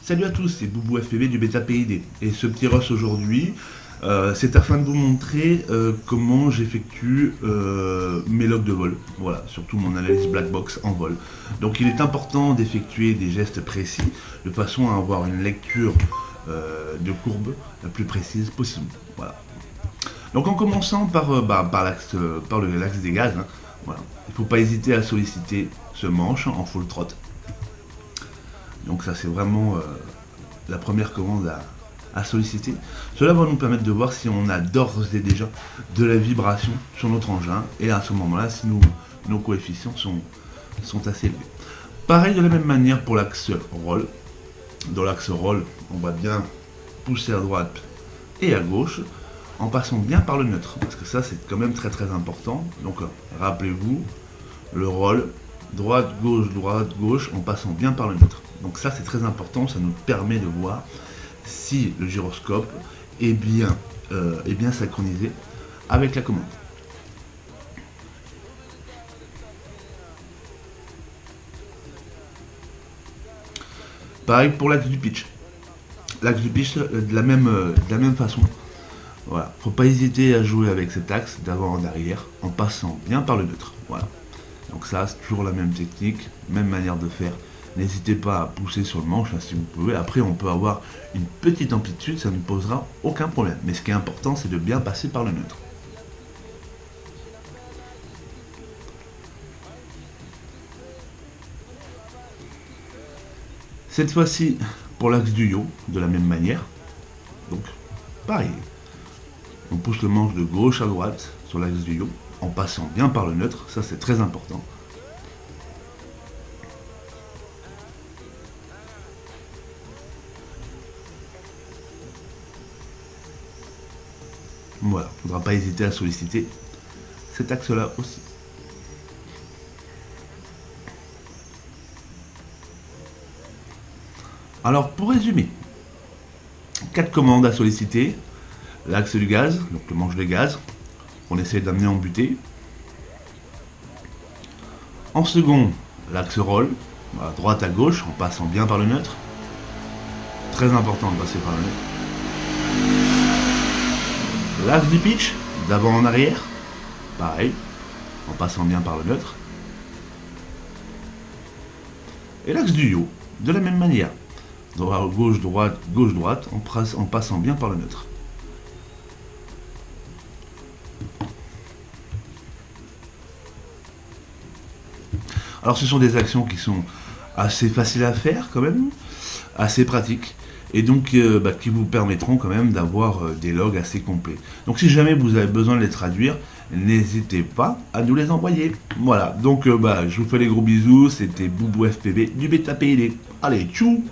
Salut à tous, c'est Boubou FPV du Beta PID. Et ce petit rush aujourd'hui, c'est afin de vous montrer comment j'effectue mes logs de vol. Voilà, surtout mon analyse black box en vol. Donc il est important d'effectuer des gestes précis de façon à avoir une lecture de courbe la plus précise possible. Voilà. Donc en commençant par l'axe des gaz, hein, voilà. Il ne faut pas hésiter à solliciter ce manche en full trot. Donc ça c'est vraiment la première commande à solliciter. Cela va nous permettre de voir si on a d'ores et déjà de la vibration sur notre engin et à ce moment-là si nos coefficients sont assez élevés. Pareil de la même manière pour l'axe roll. Dans l'axe roll, on va bien pousser à droite et à gauche en passant bien par le neutre, parce que ça c'est quand même très important. Donc rappelez-vous, le roll, droite, gauche, en passant bien par le neutre. Donc ça c'est très important, ça nous permet de voir si le gyroscope est bien synchronisé avec la commande. Pareil pour l'axe du pitch. L'axe du pitch de la même façon. Voilà, faut pas hésiter à jouer avec cet axe d'avant en arrière en passant bien par le neutre. Voilà. Donc ça, c'est toujours la même technique, même manière de faire. N'hésitez pas à pousser sur le manche hein, si vous pouvez. Après, on peut avoir une petite amplitude, ça ne posera aucun problème. Mais ce qui est important, c'est de bien passer par le neutre. Cette fois-ci, pour l'axe du yaw, de la même manière. Donc, pareil. On pousse le manche de gauche à droite sur l'axe du yaw, en passant bien par le neutre. Ça, c'est très important. Voilà, il ne faudra pas hésiter à solliciter cet axe-là aussi. Alors, pour résumer, 4 commandes à solliciter. L'axe du gaz, donc le manche de gaz, on essaie d'amener en butée. En second, l'axe roll, à droite à gauche, en passant bien par le neutre. Très important de passer par le neutre. L'axe du pitch, d'avant en arrière, pareil, en passant bien par le neutre. Et l'axe du yaw, de la même manière, gauche, droite, en passant bien par le neutre. Alors ce sont des actions qui sont assez faciles à faire quand même, assez pratiques, et donc qui vous permettront quand même d'avoir des logs assez complets. Donc si jamais vous avez besoin de les traduire, n'hésitez pas à nous les envoyer. Voilà, donc je vous fais les gros bisous, c'était Boubou FPV du Beta PID. Allez, tchou!